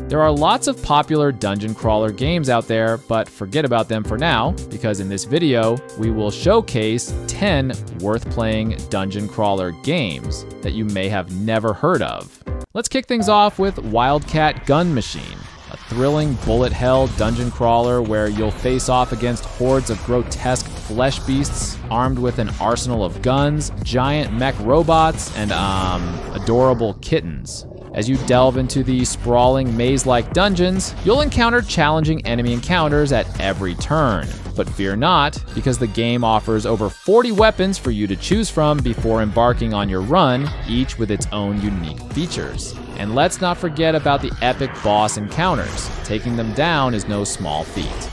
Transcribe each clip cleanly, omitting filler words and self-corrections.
There are lots of popular dungeon crawler games out there, but forget about them for now, because in this video, we will showcase 10 worth playing dungeon crawler games that you may have never heard of. Let's kick things off with Wildcat Gun Machine, a thrilling bullet hell dungeon crawler where you'll face off against hordes of grotesque flesh beasts armed with an arsenal of guns, giant mech robots, and adorable kittens. As you delve into the sprawling maze-like dungeons, you'll encounter challenging enemy encounters at every turn. But fear not, because the game offers over 40 weapons for you to choose from before embarking on your run, each with its own unique features. And let's not forget about the epic boss encounters. Taking them down is no small feat.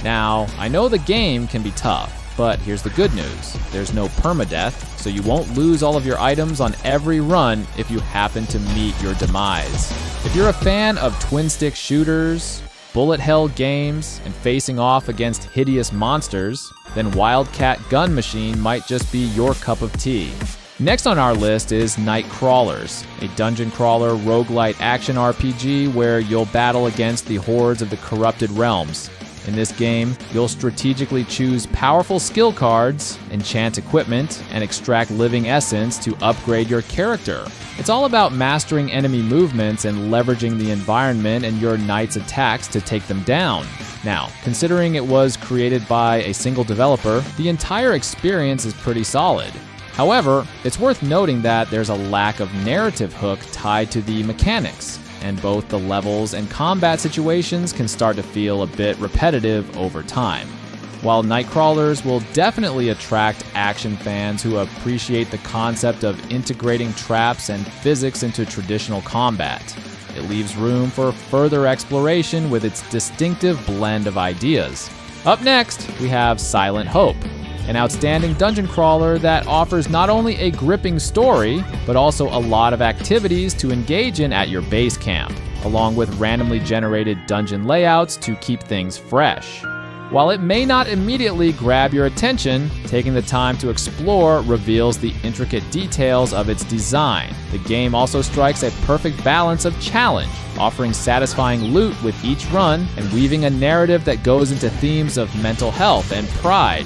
Now, I know the game can be tough, but here's the good news. There's no permadeath, so you won't lose all of your items on every run if you happen to meet your demise. If you're a fan of twin-stick shooters, bullet hell games, and facing off against hideous monsters, then Wildcat Gun Machine might just be your cup of tea. Next on our list is Night Crawlers, a dungeon crawler roguelite action RPG where you'll battle against the hordes of the corrupted realms. In this game, you'll strategically choose powerful skill cards, enchant equipment, and extract living essence to upgrade your character. It's all about mastering enemy movements and leveraging the environment and your knight's attacks to take them down. Now, considering it was created by a single developer, the entire experience is pretty solid. However, it's worth noting that there's a lack of narrative hook tied to the mechanics, and both the levels and combat situations can start to feel a bit repetitive over time. While Night Crawlers will definitely attract action fans who appreciate the concept of integrating traps and physics into traditional combat, it leaves room for further exploration with its distinctive blend of ideas. Up next, we have Silent Hope, an outstanding dungeon crawler that offers not only a gripping story, but also a lot of activities to engage in at your base camp, along with randomly generated dungeon layouts to keep things fresh. While it may not immediately grab your attention, taking the time to explore reveals the intricate details of its design. The game also strikes a perfect balance of challenge, offering satisfying loot with each run and weaving a narrative that goes into themes of mental health and pride.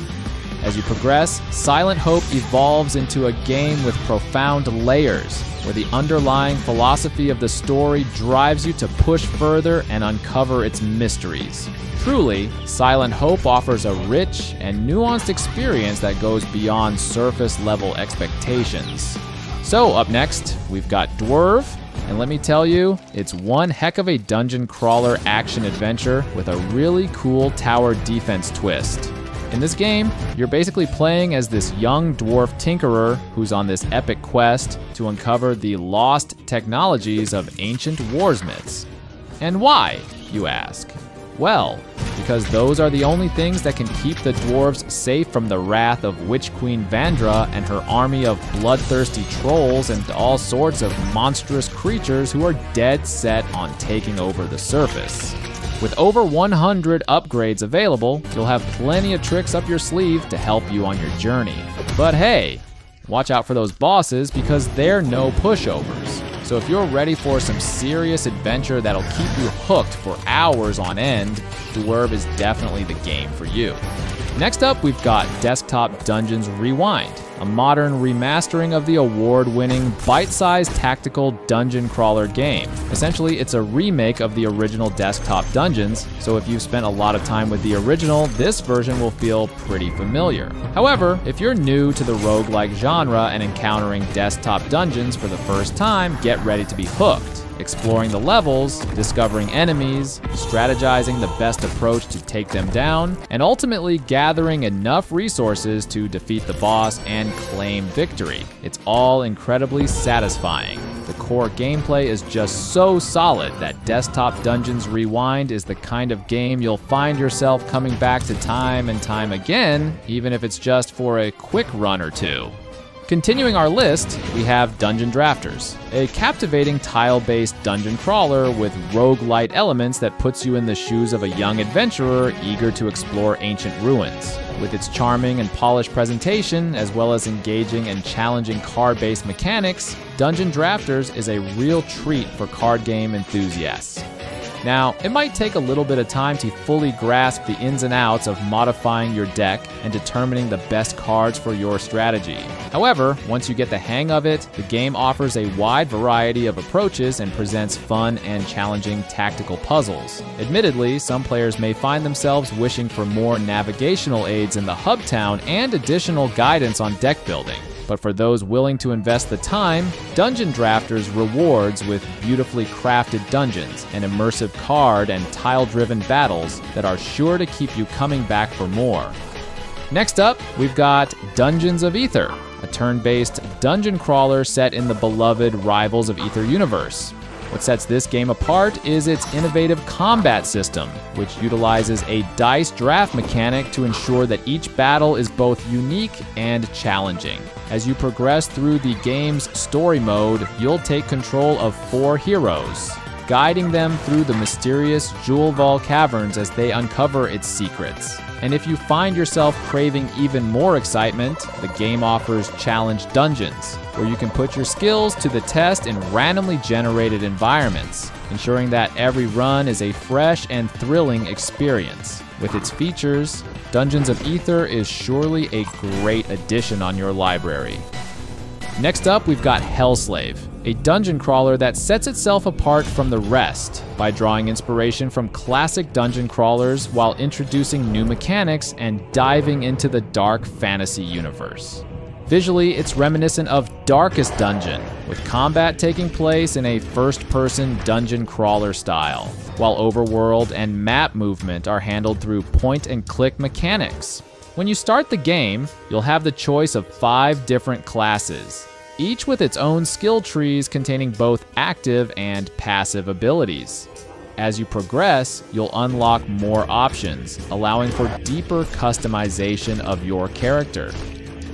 As you progress, Silent Hope evolves into a game with profound layers, where the underlying philosophy of the story drives you to push further and uncover its mysteries. Truly, Silent Hope offers a rich and nuanced experience that goes beyond surface-level expectations. So up next, we've got Dwerve, and let me tell you, it's one heck of a dungeon crawler action adventure with a really cool tower defense twist. In this game, you're basically playing as this young dwarf tinkerer who's on this epic quest to uncover the lost technologies of ancient wars myths. And why, you ask? Well, because those are the only things that can keep the dwarves safe from the wrath of Witch Queen Vandra and her army of bloodthirsty trolls and all sorts of monstrous creatures who are dead set on taking over the surface. With over 100 upgrades available, you'll have plenty of tricks up your sleeve to help you on your journey. But hey, watch out for those bosses because they're no pushovers. So if you're ready for some serious adventure that'll keep you hooked for hours on end, Dwerve is definitely the game for you. Next up, we've got Desktop Dungeons Rewind, a modern remastering of the award-winning bite-sized tactical dungeon crawler game. Essentially, it's a remake of the original Desktop Dungeons, so if you've spent a lot of time with the original, this version will feel pretty familiar. However, if you're new to the roguelike genre and encountering Desktop Dungeons for the first time, get ready to be hooked. Exploring the levels, discovering enemies, strategizing the best approach to take them down, and ultimately gathering enough resources to defeat the boss and claim victory. It's all incredibly satisfying. The core gameplay is just so solid that Desktop Dungeons Rewind is the kind of game you'll find yourself coming back to time and time again, even if it's just for a quick run or two. Continuing our list, we have Dungeon Drafters, a captivating tile-based dungeon crawler with roguelite elements that puts you in the shoes of a young adventurer eager to explore ancient ruins. With its charming and polished presentation, as well as engaging and challenging card-based mechanics, Dungeon Drafters is a real treat for card game enthusiasts. Now, it might take a little bit of time to fully grasp the ins and outs of modifying your deck and determining the best cards for your strategy. However, once you get the hang of it, the game offers a wide variety of approaches and presents fun and challenging tactical puzzles. Admittedly, some players may find themselves wishing for more navigational aids in the hub town and additional guidance on deck building. But for those willing to invest the time, Dungeon Drafters rewards with beautifully crafted dungeons and immersive card and tile-driven battles that are sure to keep you coming back for more. Next up, we've got Dungeons of Aether, a turn-based dungeon crawler set in the beloved Rivals of Aether universe. What sets this game apart is its innovative combat system, which utilizes a dice draft mechanic to ensure that each battle is both unique and challenging. As you progress through the game's story mode, you'll take control of 4 heroes, guiding them through the mysterious Jewel Vault caverns as they uncover its secrets. And if you find yourself craving even more excitement, the game offers challenge dungeons, where you can put your skills to the test in randomly generated environments, ensuring that every run is a fresh and thrilling experience. With its features, Dungeons of Aether is surely a great addition on your library. Next up, we've got Hellslave, a dungeon crawler that sets itself apart from the rest by drawing inspiration from classic dungeon crawlers while introducing new mechanics and diving into the dark fantasy universe. Visually, it's reminiscent of Darkest Dungeon, with combat taking place in a first-person dungeon crawler style, while overworld and map movement are handled through point-and-click mechanics. When you start the game, you'll have the choice of 5 different classes, each with its own skill trees containing both active and passive abilities. As you progress, you'll unlock more options, allowing for deeper customization of your character.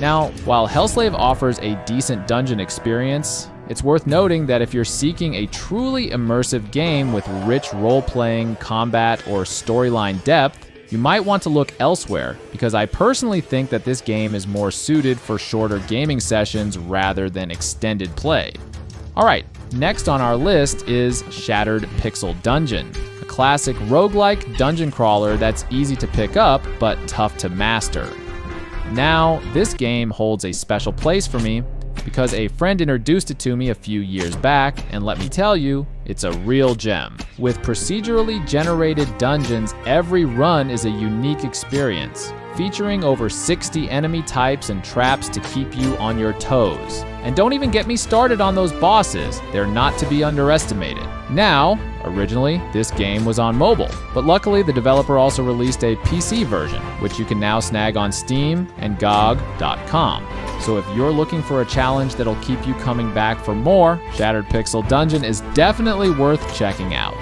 Now, while Hellslave offers a decent dungeon experience, it's worth noting that if you're seeking a truly immersive game with rich role-playing, combat, or storyline depth, you might want to look elsewhere, because I personally think that this game is more suited for shorter gaming sessions rather than extended play. Alright, next on our list is Shattered Pixel Dungeon, a classic roguelike dungeon crawler that's easy to pick up but tough to master. Now, this game holds a special place for me because a friend introduced it to me a few years back, and let me tell you, it's a real gem. With procedurally generated dungeons, every run is a unique experience, featuring over 60 enemy types and traps to keep you on your toes. And don't even get me started on those bosses, they're not to be underestimated. Now, originally, this game was on mobile, but luckily the developer also released a PC version, which you can now snag on Steam and GOG.com. So if you're looking for a challenge that'll keep you coming back for more, Shattered Pixel Dungeon is definitely worth checking out.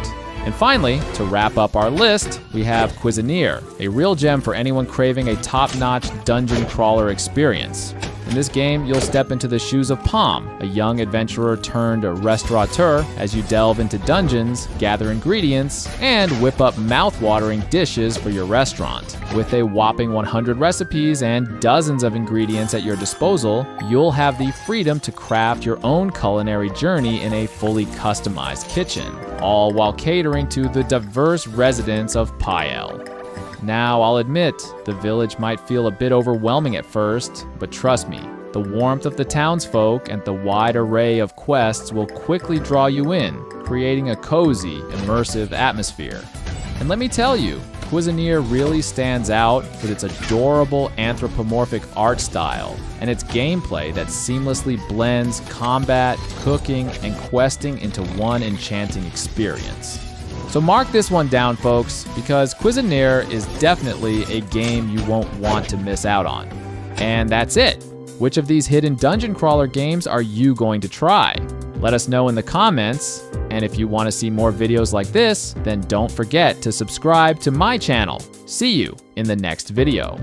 And finally, to wrap up our list, we have Cuisinier, a real gem for anyone craving a top-notch dungeon crawler experience. In this game, you'll step into the shoes of Palm, a young adventurer turned restaurateur, as you delve into dungeons, gather ingredients, and whip up mouth-watering dishes for your restaurant. With a whopping 100 recipes and dozens of ingredients at your disposal, you'll have the freedom to craft your own culinary journey in a fully customized kitchen, all while catering to the diverse residents of Pael. Now, I'll admit, the village might feel a bit overwhelming at first, but trust me, the warmth of the townsfolk and the wide array of quests will quickly draw you in, creating a cozy, immersive atmosphere. And let me tell you, Cuisinier really stands out with its adorable anthropomorphic art style and its gameplay that seamlessly blends combat, cooking, and questing into one enchanting experience. So mark this one down, folks, because Cuisinier is definitely a game you won't want to miss out on. And that's it. Which of these hidden dungeon crawler games are you going to try? Let us know in the comments, and if you want to see more videos like this, then don't forget to subscribe to my channel. See you in the next video.